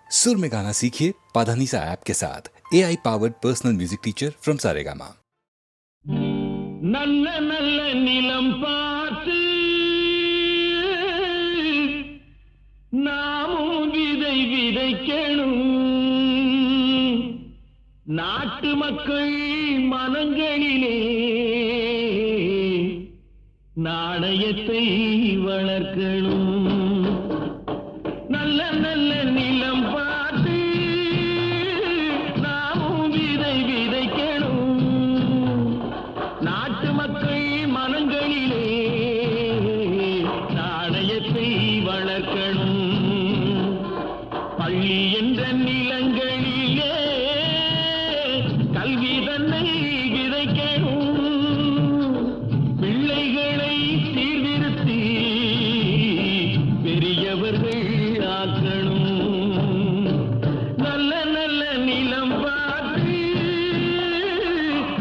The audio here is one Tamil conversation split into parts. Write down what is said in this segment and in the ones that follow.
सुर में गाना सीखिए पाधानीसा ऐप के साथ AI powered personal music teacher from Saregama. நல்ல நல்ல நிலம் பார்த்து நாமும் விதை விதைக்கணும். நாட்டு மக்கள் மனங்களிலே நாணயத்தை வளர்க்கணும். நல்ல நல்ல நிலம் பார்த்து நாமும் விதை விதைக்கணும். நாட்டு மக்கள் மனங்களிலே நாணயத்தை வளர்க்கணும். பள்ளி என்ற நிலங்களிலே கல்வி தன்னை விதைக்கணும். பிள்ளைகளை சீர்திருத்தி பெரியவர்கள் ஆக்கணும். நல்ல நல்ல நிலம் பார்த்து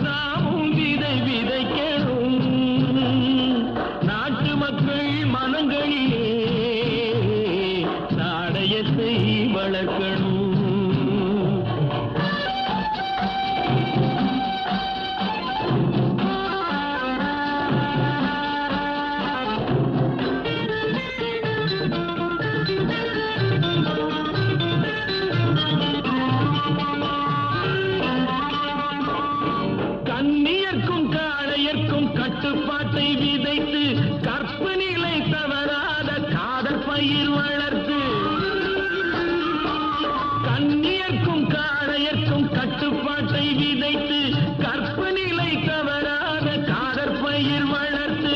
நாமும் விதை விதைக்கணும். நாட்டு மக்கள் மனங்களிலே நாணயத்தை வளர்க்கணும். கண்ணியர்க்கும் காளையர்க்கும் கட்டுப்பாட்டை விதைத்து கற்பு நிலை தவறாத காதல் பயிர் வளர்த்து. கண்ணியர்க்கும் காளையர்க்கும் கட்டுப்பாட்டை விதைத்து கற்பு நிலை தவறாத காதல் பயிர் வளர்த்து.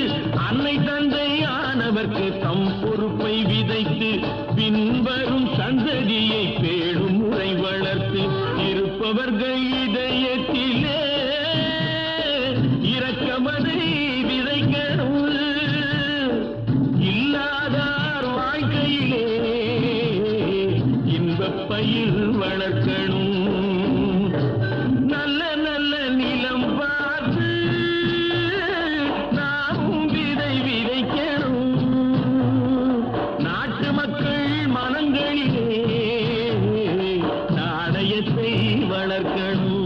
அன்னை தந்தை ஆனவர்க்கு தம் பொறுப்பை விதைத்து பின்வரும் சந்ததியை பேடும் முறை வளர்த்து. இருப்பவர்கள் இதயத்திலே இரக்கமதை விதைக்கணும். இல்லாதார் வாழ்க்கையிலே இன்பப் பயிர் வளர்க்கணும். நல்ல நல்ல நிலம் பார்த்து நாமும் விதை விதைக்கணும். நாட்டு மக்கள் மனங்களிலே நாணயத்தை வளர்க்கணும்.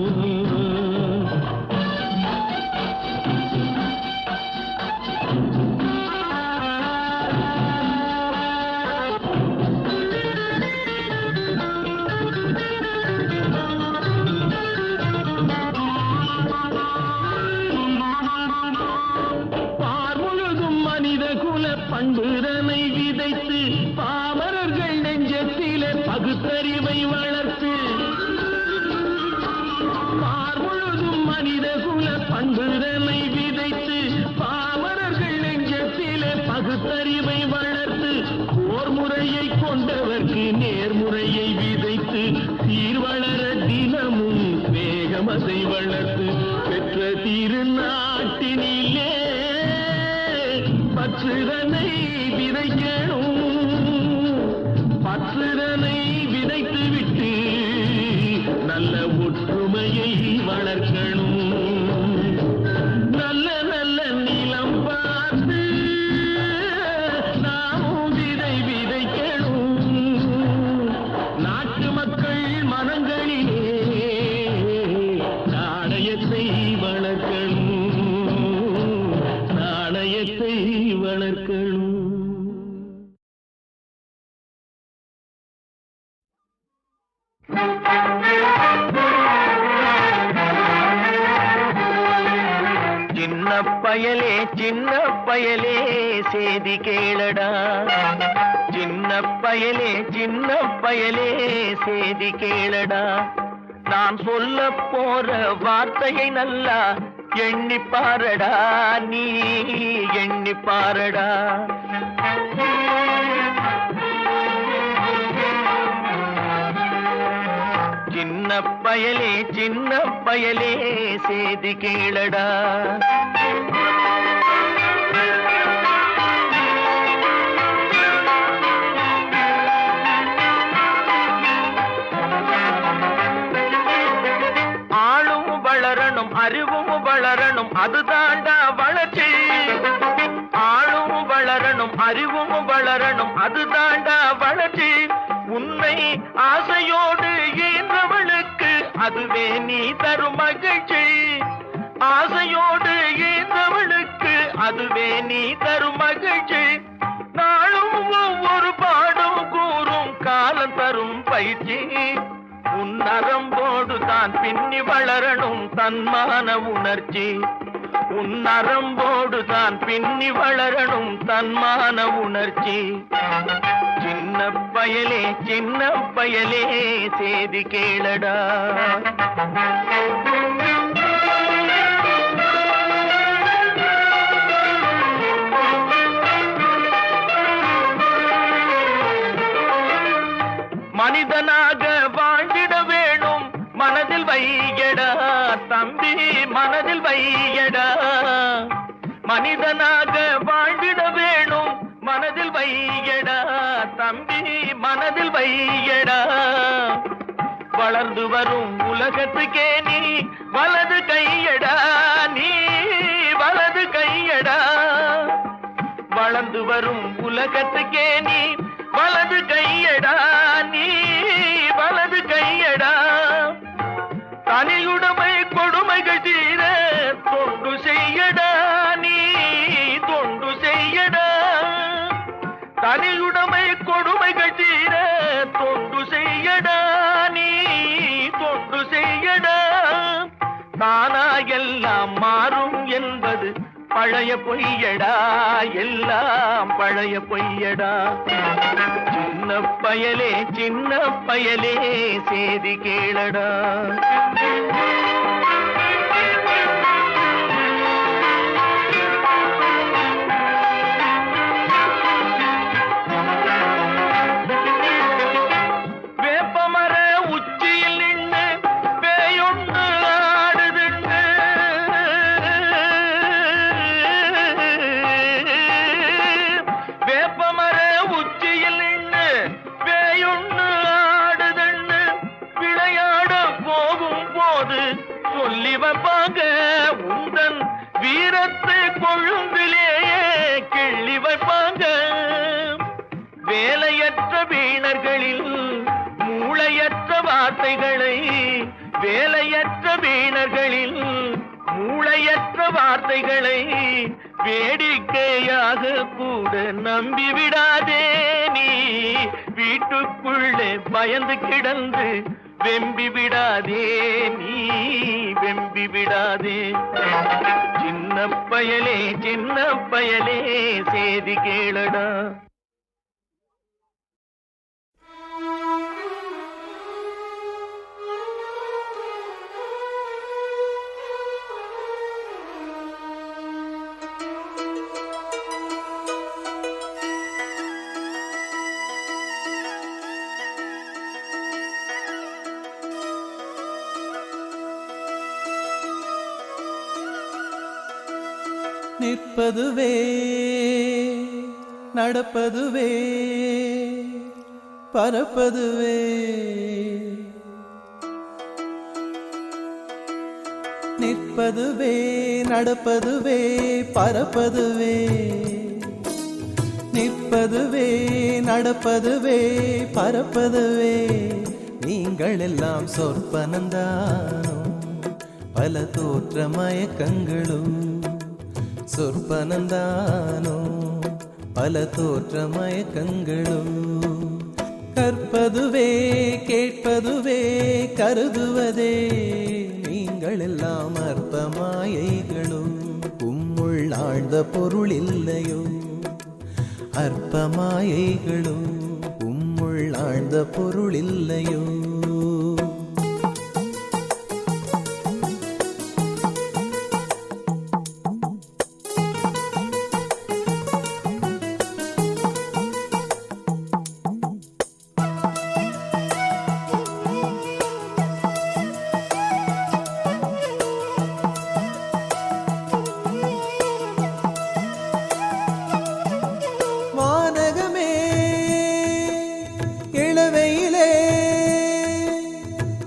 பார் முழுதும் மனித குல பண்புதனை விதைத்து பாமரர்கள் நெஞ்சத்திலே பகுத்தறிவை வளர்த்து. பார் முழுதும் மனித குல பண்புதனை விதைத்து பாமரர்கள் நெஞ்சத்திலே பகுத்தறிவை வளர்த்து. போர் முறையை கொண்டவர்க்கு நேர்முறையை விதைத்து சீர்வளர தினமும் வேகமதை வளர்த்து. பெற்ற திருநாட்டினிலே பற்றுதனை விதைக்கணும். பற்றுதனை விதைத்து விட்டு நல்ல ஒற்றுமையை வளர்க்கணும். நல்ல நல்ல நிலம் பார்த்து நாமும் விதை விதைக்கணும். நாட்டு மக்கள் மனங்களிலே நாணயத்தை வளர்க்கணும். நாணயத்தை வளர்க்கணும். சின்ன பயலே சின்ன பயலே சேதி கேளடா. சின்ன பயலே சின்ன பயலே சேதி கேளடா. நான் சொல்ல போற வார்த்தையை நல்லா எண்ணி பாரடா. நீ எண்ணி பாரடா. சின்ன பயலே சின்ன பயலே சேதி கேளடா. ஆளும் வளரணும் அறிவும் வளரணும் அதுதாண்டா வளர்ச்சி. ஆளும் வளரணும் அறிவும் வளரணும் அதுதாண்டா வளர்ச்சி. உன்னை ஆசையோடு ஈன்றவளுக்கு அதுவே நீ தரும் மகிழ்ச்சி. ஆசையோடு ஈன்றவளுக்கு அதுவே நீ தரும் மகிழ்ச்சி. நாளும் ஒவ்வொரு பாடும் கூறும் காலம் தரும் பயிற்சி. உன் நரம்போடு தான் பின்னி வளரணும் தன்மான உணர்ச்சி. உன் நரம்போடு தான் பின்னி வளரணும் தன்மான உணர்ச்சி. சின்ன பயலே சின்ன பயலே சேதி கேளடா. மனிதனாக வாழ்ந்திட வேணும் மனதில் வையடா தம்பி, மனதில் வையடா. மனிதனாக வாழ்ந்திட வேணும் மனதில் வையடா தம்பி, மனதில் வையடா. வளர்ந்து வரும் உலகத்துக்கே நீ வலது கையடா, நீ வலது கையடா. வளர்ந்து வரும் உலகத்துக்கே நீ வலது கையடா, நீ வலது கையடா. தனியுடைமை கொடுமைகள் தீர தொண்டு செய்யடா, நீ தொண்டு செய்யடா. தனியுடைமை கொடுமைகள் தீர தொண்டு செய்யடா, நீ தொண்டு செய்யடா. தானா எல்லாம் மாறும் என்பது பழைய பொய்யடா, எல்லாம் பழைய பொய்யடா. சின்ன பயலே சின்ன பயலே சேதி கேளடா. வேப்பமர உச்சியில் நின்று பேயொன்று ஆடுதுண்டு. வேப்பமர உச்சியில் நின்று பேயொன்று ஆடுதுண்டு. விளையாட போகும் போது சொல்லி வைப்பாங்க உந்தன் வீரத்தை கொழும்பிலேயே கிள்ளி வைப்பாங்க. வேலையற்ற வீணர்களில் மூளையற்ற வார்த்தைகளை, வேலையற்ற வீணர்களில் மூளையற்ற வார்த்தைகளை வேடிக்கையாக கூட நம்பிவிடாதே. நீ வீட்டுக்குள்ளே பயந்து கிடந்து வெம்பி விடாதே, நீ வெம்பி விடாதே. சின்ன பயலே சின்ன பயலே சேதி கேளடா. நிற்பதுவே நடப்பதுவே பறப்பதுவே. நிற்பதுவே நடப்பதுவே பறப்பதுவே. நிற்பதுவே நடப்பதுவே பறப்பதுவே. நீங்கள் எல்லாம் சொற்பனந்தானோ பல தோற்ற மயக்கங்களும். சொற்பனந்தானோ பல தோற்ற மயக்கங்களும். கற்பதுவே கேட்பதுவே கருதுவதே. நீங்கள் எல்லாம் அற்ப மாயைகளும். உம்முள் ஆழ்ந்த பொருள் இல்லையோ அற்ப மாயைகளும். உம்முள் ஆழ்ந்த பொருள் இல்லையோ.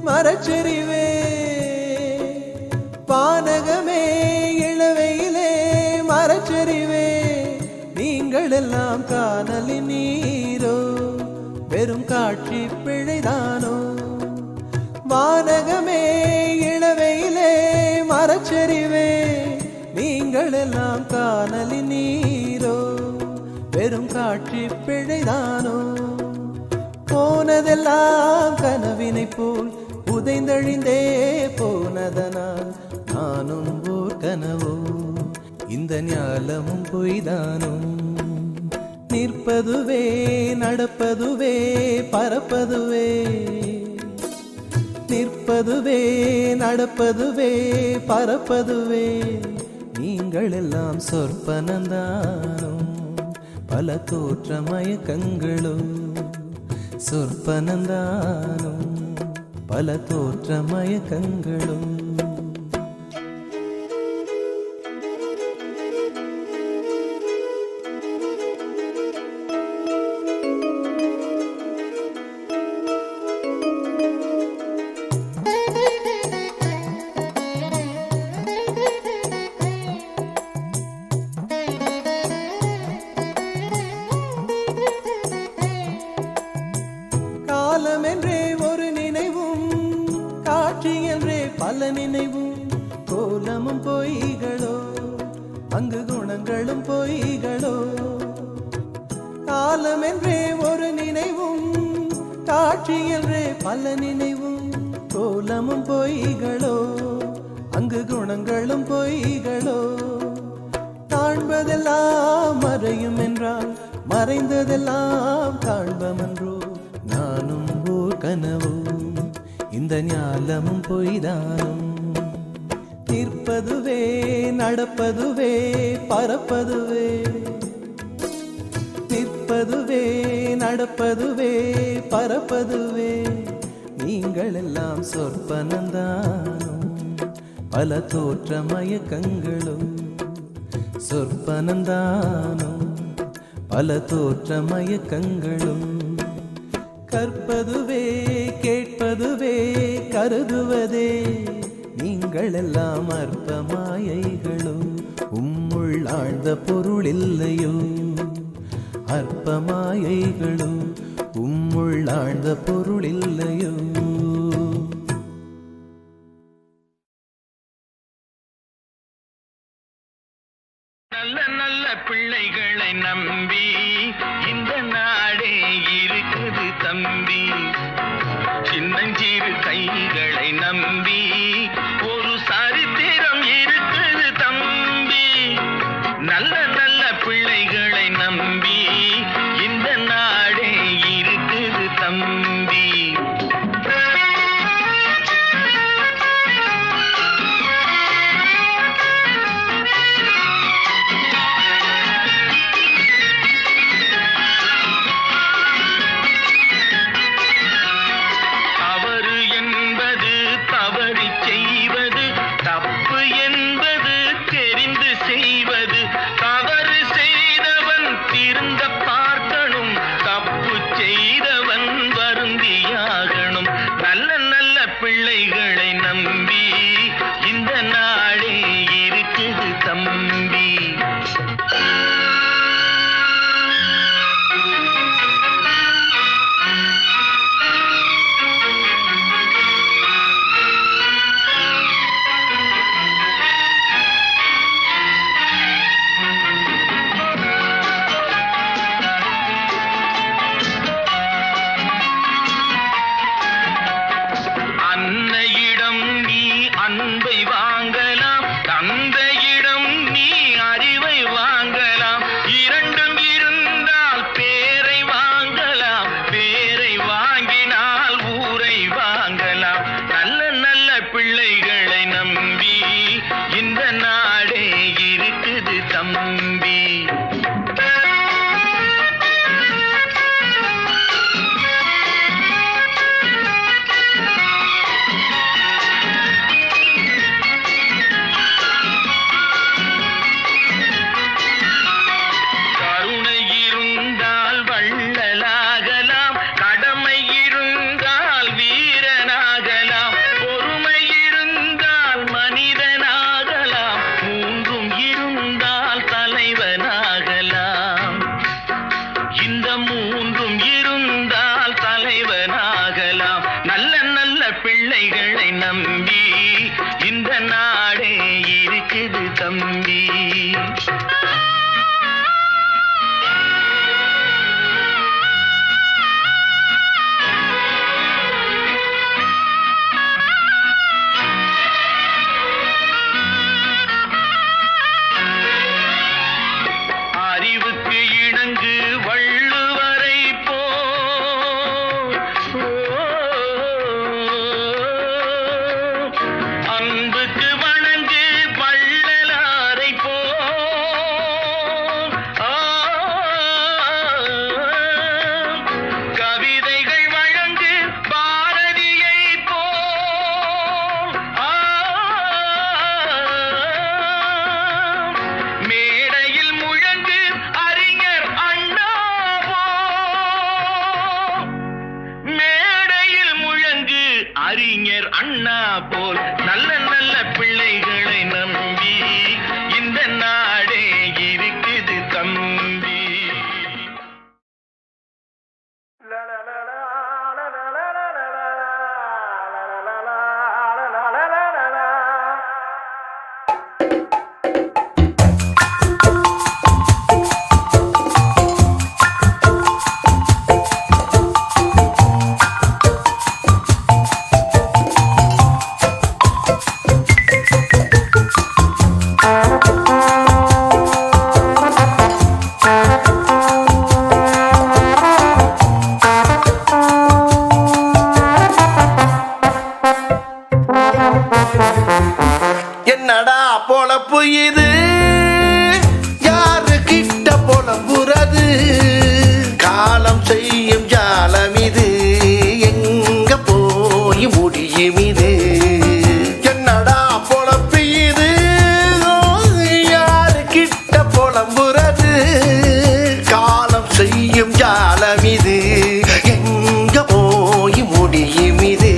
மரச்செறிவே பானகமே இளவையிலே மரச்செறிவே. நீங்கள் எல்லாம் காணலின் நீரோ வெறும் காட்சி பிழைதானோ? வானகமே இளவையிலே மரச்சரிவே நீங்கள் எல்லாம் காணலி நீரோ? வெறும் காட்சி பிழைதானோ? போனதெல்லாம் கனவினை போல் உதைந்தழிந்தே போனதனால் நானும் ஓர் கனவோ? இந்த ஞாலமும் பொய்தானோ? நிற்பதுவே நடப்பதுவே பறப்பதுவே, நிற்பதுவே நடப்பதுவே பறப்பதுவே நீங்கள் எல்லாம் சொற்பனந்தானோ? பல தோற்ற மயக்கங்களும் சொற்பனந்தானோ? பல தோற்ற மயக்கங்களும். காலம் என்றே ஒரு நினைவும், காட்சி என்றே பல நினைவும், கோலமும் பொய்களோ அங்கு குணங்களும் பொய்களோ? காலம் என்றே ஒரு நினைவும், காட்சி என்றே பல நினைவும், கோலமும் பொய்களோ அங்கு குணங்களும் பொய்களோ? காண்பதெல்லாம் மறையும் என்றால் மறைந்ததெல்லாம் காண்பமன்றோ? நானும் ஓர் கனவோ? இந்த ஞாலமும் பொய்தானும். நிற்பதுவே நடப்பதுவே பறப்பதுவே, நிற்பதுவே நடப்பதுவே பறப்பதுவே நீங்கள் எல்லாம் சொற்பனந்தானோ? பல தோற்ற மயக்கங்களும் சொற்பனந்தானோ? பல தோற்ற மயக்கங்களும். கற்பதுவே கேட்பதுவே கருதுவதே நீங்கள் எல்லாம் அற்ப மாயைகளும். உம்முள் ஆழ்ந்த பொருள் இல்லையோ? அற்ப மாயைகளும் உம்முள் ஆழ்ந்த பொருள் இல்லையோ? நல்ல நல்ல பிள்ளைகளை நம்பி இந்த நாடே இருக்குது தம்பி. சின்னஞ்சிறு கைகளை நம்பி ஒரு சரித்திரம் இருக்குது தம்பி. நல்ல நல்ல பிள்ளைகளை நம்பி இந்த நாடே இருக்குது தம்பி. பண்புகளை நம்பி இந்த நாடே இருக்குது தம்பி. அறிவுக்கு இணங்கு வள்ளுவரை போ அன்புக்கு வணங்கு வள்ளலாரை போ கவிதைகள் வழங்கு பாரதியை போ மேடையில் முழங்கு அறிஞர் அண்ணாவோ மேடையில் முழங்கு அறிஞர் அண்ணா போல் நல்ல நல்ல பிள்ளைகளை நம்பி இந்த நாடே இருக்குது தம்பி. என்னடா பொழப்பு இது, யாரு கிட்ட புலம்புறது, காலம் செய்யும் ஜாலம் இது, எங்க போய் முடியும் இது. என்னடா பொழப்பு இது, யாரு கிட்ட புலம்புறது, காலம் செய்யும் ஜாலம் இது, எங்க போய் முடியும் இது.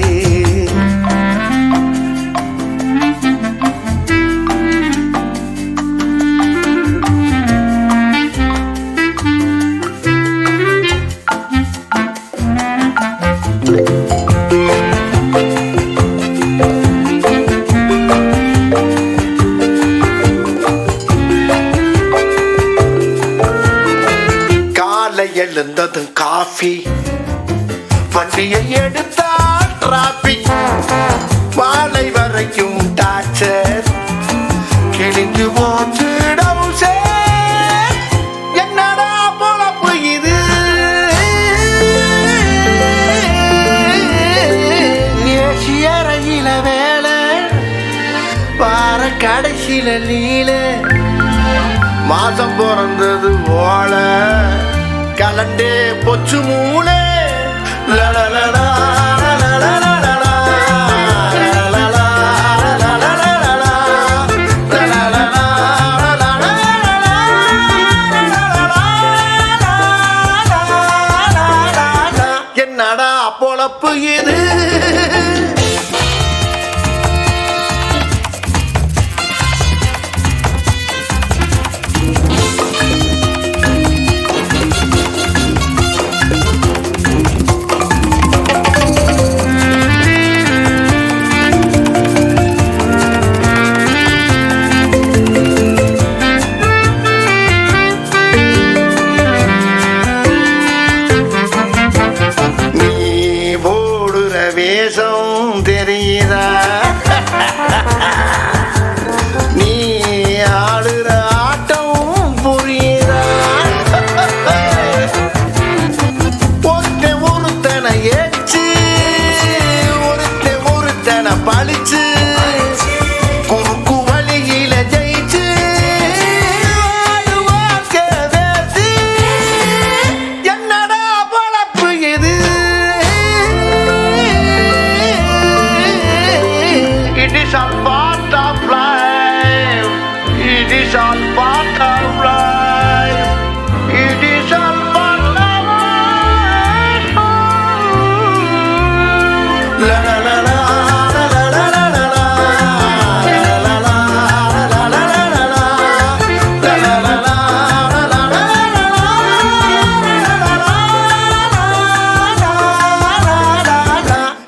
எழுந்ததும் காஃபி, வண்டியை எடுத்தா டிராபிக், மாலை வரைக்கும் டார்ச்சர், கிழிந்து போச்சு டவுசர். என்னடா பொழப்பு இது, ஏசியறையில வேலை, வார கடைசியில லீல, மாசம் பிறந்தது ஓல, கலண்டே பொச்சு மூளை. லலலலா என்னடா பொழப்பு இது. வேஷம் தெரியுதா, நீ ஆடுற ஆட்டம் புரியுதா, ஒருத்தனை ஏச்சு ஒருத்தனை பழிச்சு, குறுக்கு வழியில ஜெயிச்சு, என்னடா பொழப்பு இது. It is all part of life. It is all part of life. It is all part of life. La la la la la la la la la la la la la la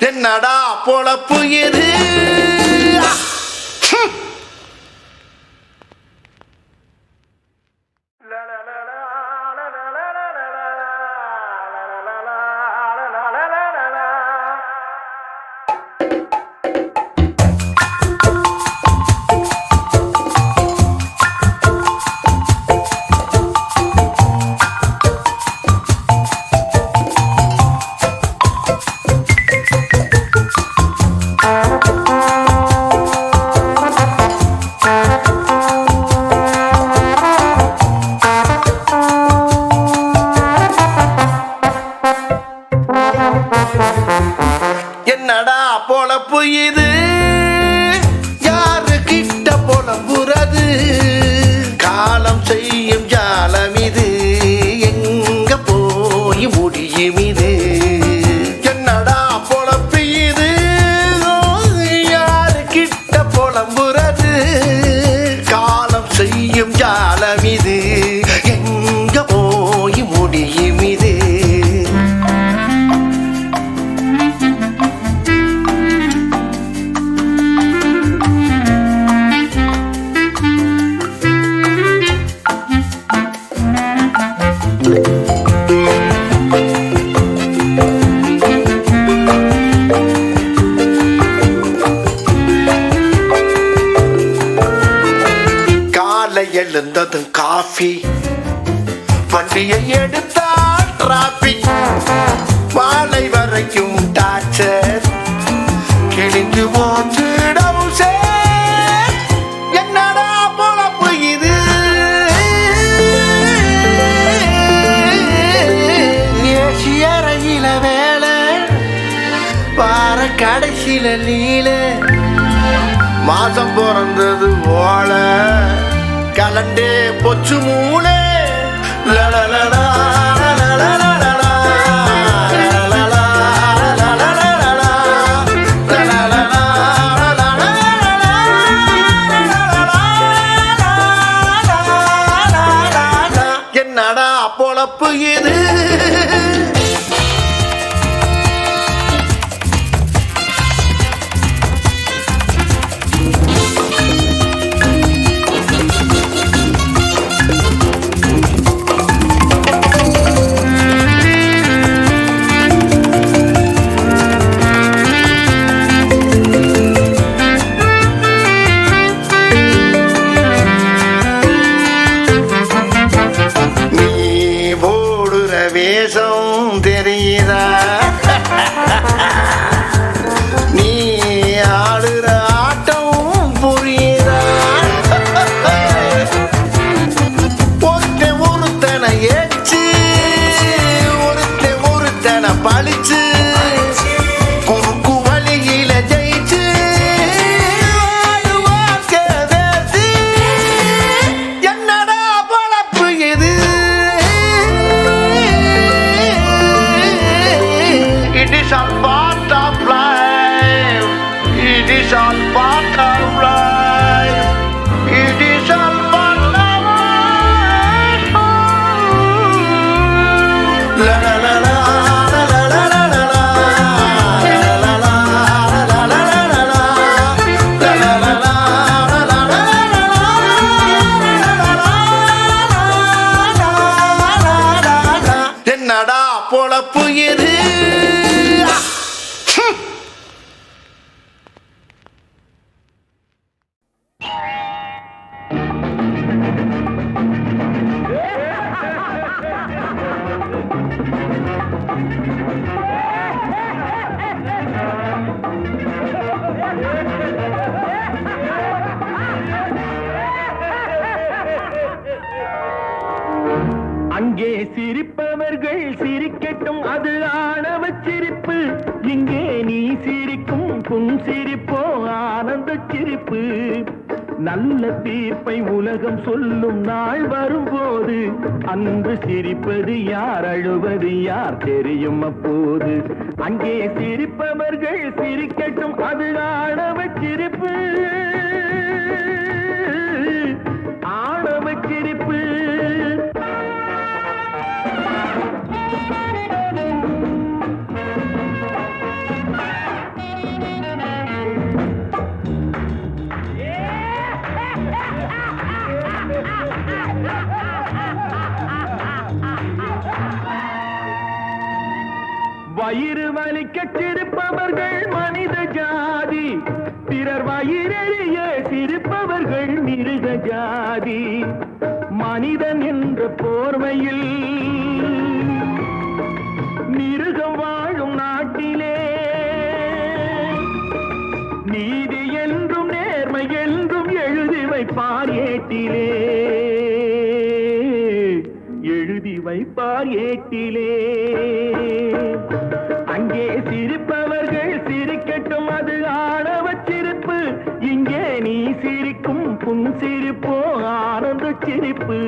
என்னடா போல பொழப்பு எது என்னடா பொழப்பு இது யாரு கிட்ட புலம்புறது காலம் செய்யும் ஜாலம் இது எங்க போய் முடியும் இது என்னடா பொழப்பு இது யாரு கிட்ட புலம்புறது காலம் செய்யும் ஜாலம் இது எங்க போய் முடியும் இது எழுந்ததும் காஃபி வண்டியை எடுத்தால் டிராபிக் மாலை வரைக்கும் டார்ச்சர் கிழிஞ்சு போச்சு டவுசர் என்னடா பொழப்பு இது ஏசியறையில வேலை வார கடைசியில லீல மாசம் பிறந்தது ஓல கலண்டே பொச்சு மூளை என்னடா பொழப்பு இது வேஷம் தெரியுதா நீ ஆடுற ஆட்டம் புரியுதா ஒருத்தனை ஏச்சு ஒருத்தனை பழிச்சு குறுக்கு வழியில ஜெயிச்சு என்னடா பொழப்பு இது It is all part of life. It is all part of life. It is all part of life. La la la la la la la la la la la la la la. என்னடா பொழப்பு எது அங்கே சிரிப்பவர்கள் சிரிக்கட்டும், அது ஆணவ சிரிப்பு. இங்கே நீ சிரிக்கும் புன் சிரிப்போ ஆனந்த சிரிப்பு. நல்ல தீர்ப்பை உலகம் சொல்லும் நாள் வரும்போது அன்று சிரிப்பது யார், அழுவது யார் தெரியும் அப்போது. அங்கே சிரிப்பவர்கள் சிரிக்கட்டும், அது ஆணவ சிரிப்பு, ஆணவ சிரிப்பு. சிரிப்பவர்கள் மனித ஜாதி, பிறர் வயிறெறிய சிரிப்பவர்கள் மிருக ஜாதி. மனிதன் என்ற போர்வையில் மிருகம் வாழும் நாட்டிலே நீதி என்றும் நேர்மை என்றும் எழுதி வைப்பார் ஏட்டிலே, எழுதி வைப்பார் ஏட்டிலே. அங்கே சிரிப்பவர்கள் சிரிக்கட்டும், அது ஆணவச் சிரிப்பு. இங்கே நீ சிரிக்கும் புன் சிரிப்போ ஆனந்த சிரிப்பு.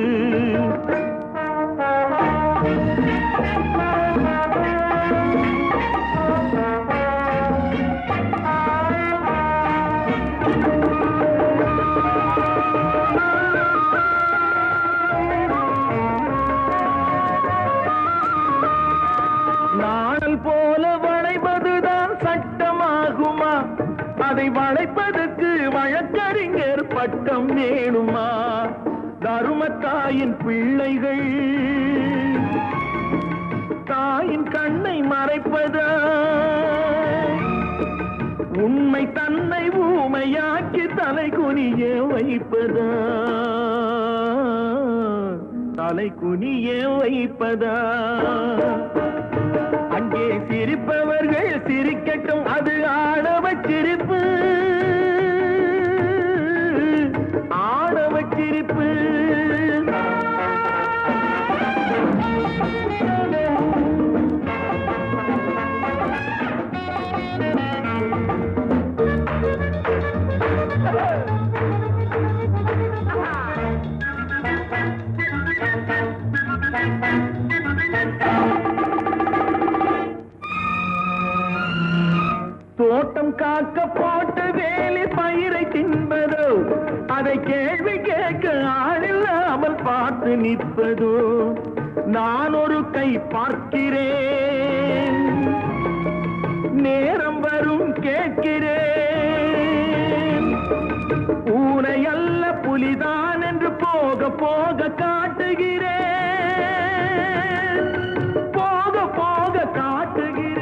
நாணல் போல வளைப்பதுதான் சட்டமாகுமா? அதை வளைப்பதற்கு வழக்கறிஞர் பட்டம் வேணுமா? தருமத்தாயின் பிள்ளைகள் தாயின் கண்ணை மறைப்பதா? உண்மை தன்னை ஊமையாக்கி தலை குனிய வைப்பதா? தலை குனிய வைப்பதா? அங்கே சிரிப்பவர்கள் சிரிக்கட்டும், அது ஆணவச் சிரிப்பு, ஆணவச் சிரிப்பு. தோட்டம் காக்க போட்ட வேலி பயிரை தின்பதோ, அதை கேள்வி கேட்க ஆளில்லாமல் பார்த்து நிற்பதோ? நான் ஒரு கை பார்க்கிறேன், நேரம் வரும் கேட்கிறேன். பூனை அல்ல புலிதான் என்று போக போக காட்டுகிறேன், போக போக காட்டுகிறேன்.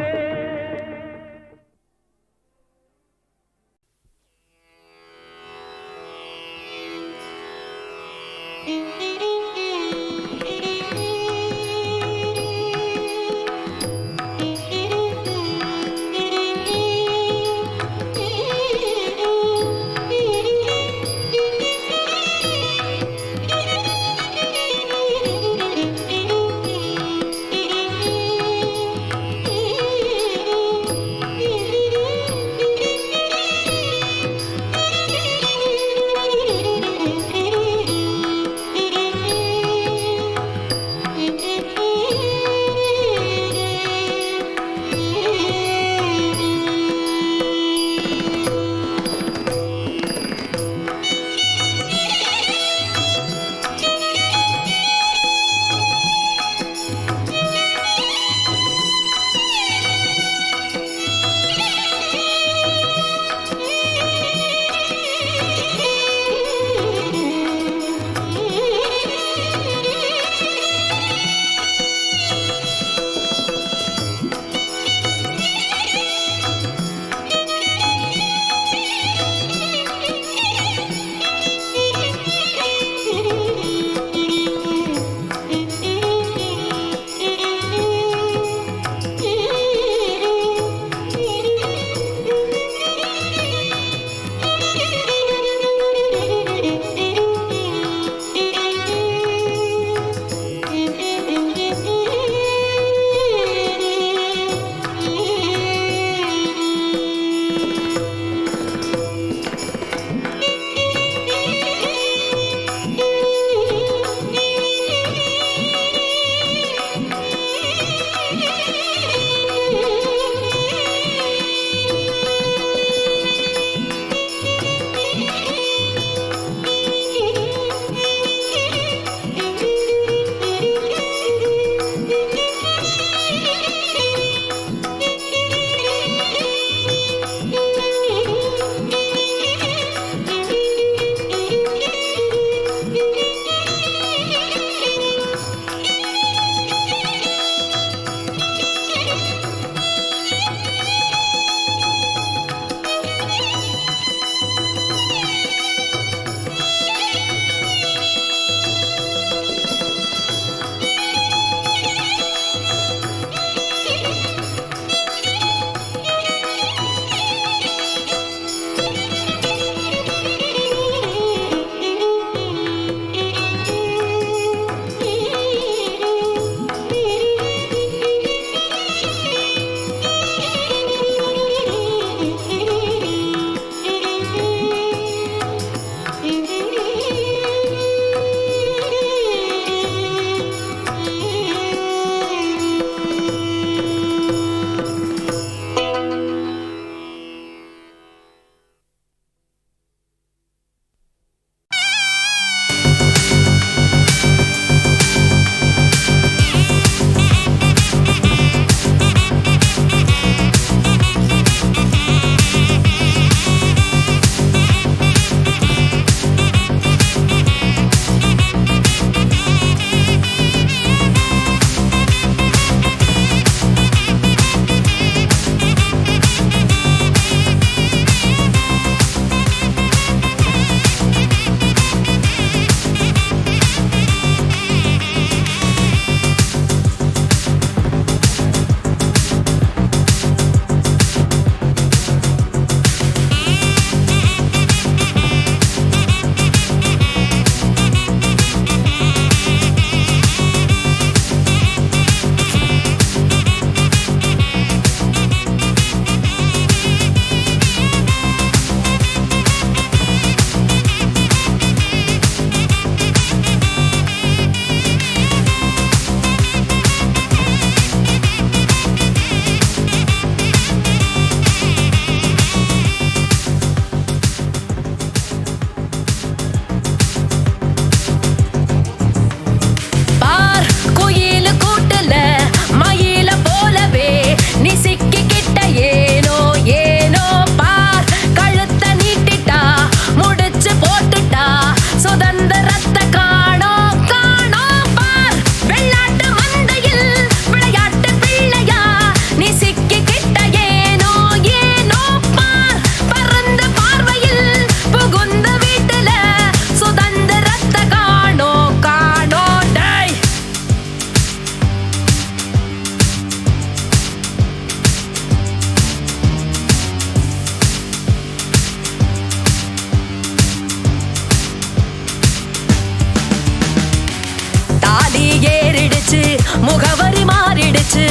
முகவரி மாறிடுச்சு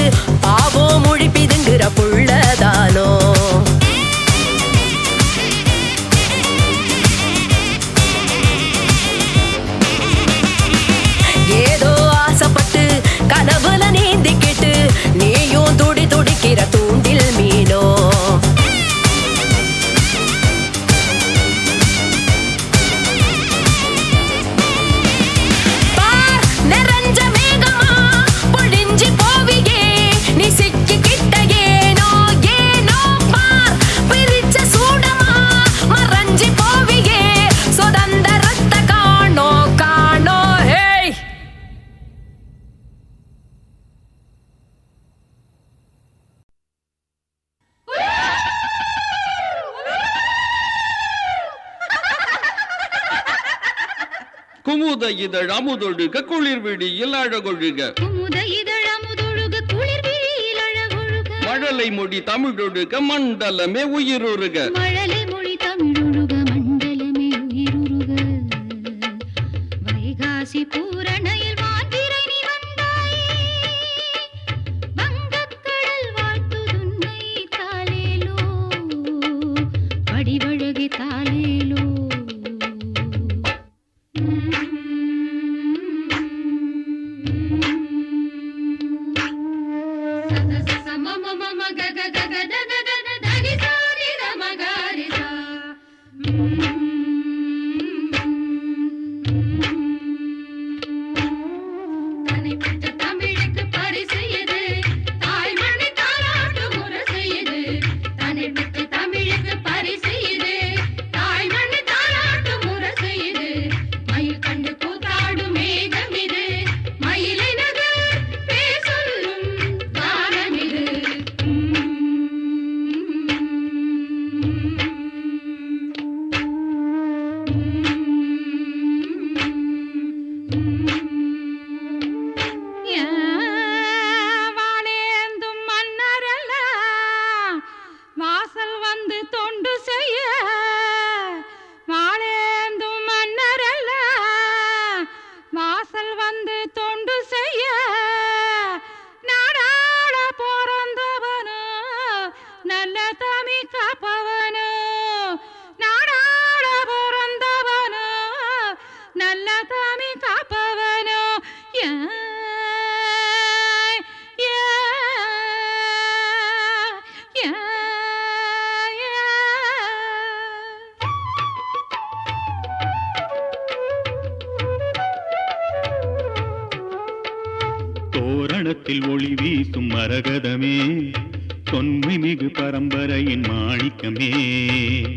பாவோ மொழி பிதுங்குற புள்ளதானோ ஏதோ ஆசைப்பட்டு கனவுல நீந்திக்கிட்டு நீயும் துடி துடிக்கிற தூண்டில் மீனோ குமுத இதழ் அமுதொழுக குளிர் விடியில் அழகொழுக மழலை மொழி தமிழொழுக மண்டலமே உயிருருக வைகாசி பூரணையில் வான்பிறை வந்தாயே வங்கக்கடல் வாழ்த்துதுன்னை தாலேலோ படிவழகி தாலேலோ தோரணத்தில் ஒளி வீசும் மரகதமே தொன்மை மிகு பரம்பரையின் மாணிக்கமே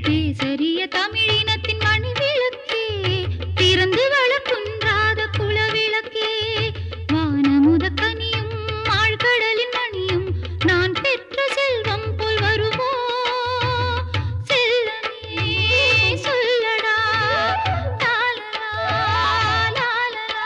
பேசரிய தமிழினத்தின் மணி விளக்கே திறந்து வளர்க்குன்றாத குல விளக்கே வானமுத கனியும் ஆழ்கடலின் மணியும் நான் பெற்ற செல்வம் போல் வருமோ செல்லமே சொல்லடா லாலலா லாலலா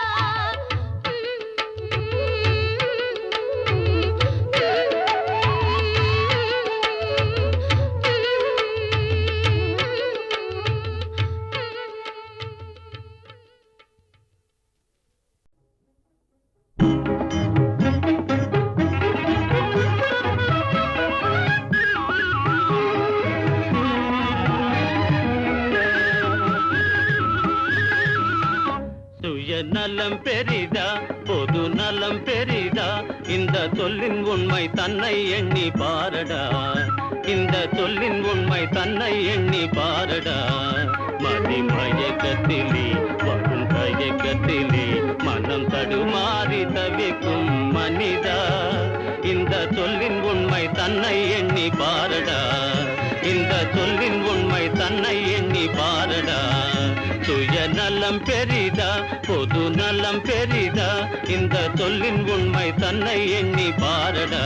நலம் பெரிதா பொது நலம் பெரிதா இந்த சொல்லின் உண்மை தன்னை எண்ணி பாரடா இந்த சொல்லின் உண்மை தன்னை எண்ணி பாரடா மதிமயக்கத்திலே வரும் தயக்கத்திலே மனம் தடுமாறி தவிக்கும் மனிதா இந்த சொல்லின் உண்மை தன்னை எண்ணி பாரடா இந்த சொல்லின் உண்மை தன்னை எண்ணி பாரடா சுயநலம் பெரிதா பொது நலம் பெரிதா இந்த சொல்லின் உண்மை தன்னை எண்ணி பாரடா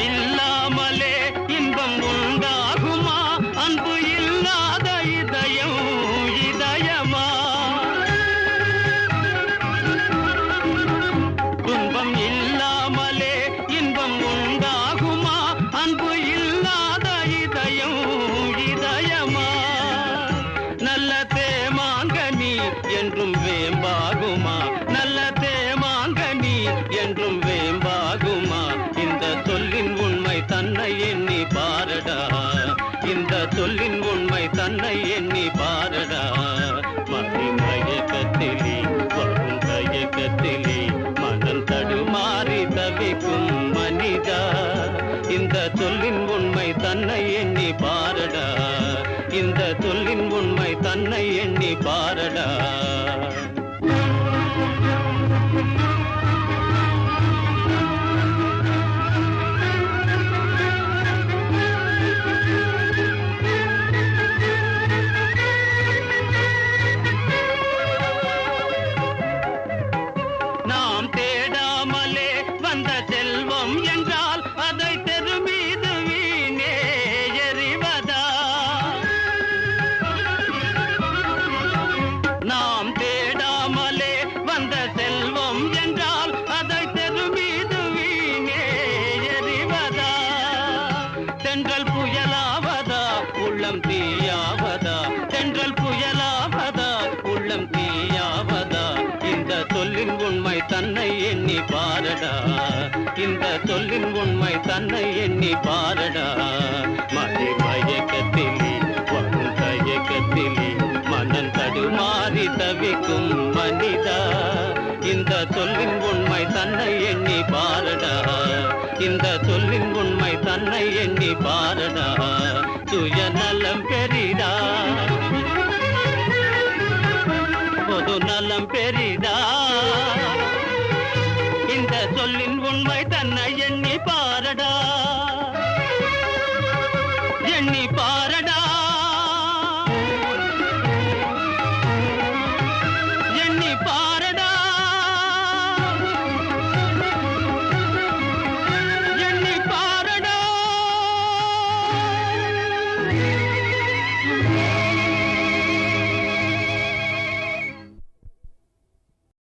இல்லாமலே இன்பம் உண்டாகுமா அன்பு இல்லாத இதயம் என்றும் வேம்பாகுமா இந்த சொல்லின் உண்மை தன்னை எண்ணி பாரடா இந்த சொல்லின் உண்மை தன்னை எண்ணி பாரடா மயக்கத்திலே வரும் தயக்கத்திலே மனம் தடுமாறி தவிக்கும் மனிதா இந்த சொல்லின் உண்மை தன்னை எண்ணி பாரடா இந்த சொல்லின் உண்மை தன்னை எண்ணி பாரடா நாம் தேடாமலே வந்த செல்வம் என்றால் அதை தெரு மீது வீணே எறிவதா நாம் தேடாமலே வந்த செல்வம் என்றால் அதை தெரு மீது வீணே எறிவதா தென்றல் புயலாவதா உள்ளம் தீயாவதா தென்றல் புயலாவதா உள்ளம் தீயாவதா இந்த சொல்லின் உண்மை தன்னை எண்ணி பாரடா இந்த சொல்லின் உண்மை தன்னை எண்ணி பாரடா மயக்கத்திலே வரும் தயக்கத்திலே மனம் தடுமாறி தவிக்கும் மனிதா இந்த சொல்லின் உண்மை தன்னை எண்ணி பாரடா இந்த சொல்லின் உண்மை தன்னை எண்ணி பாரடா சுயநலம் பெரிதா பொது நலம் பெரிதா இந்த சொல்லின் உண்மை தன்னை எண்ணி பாரடா எண்ணி பாரடா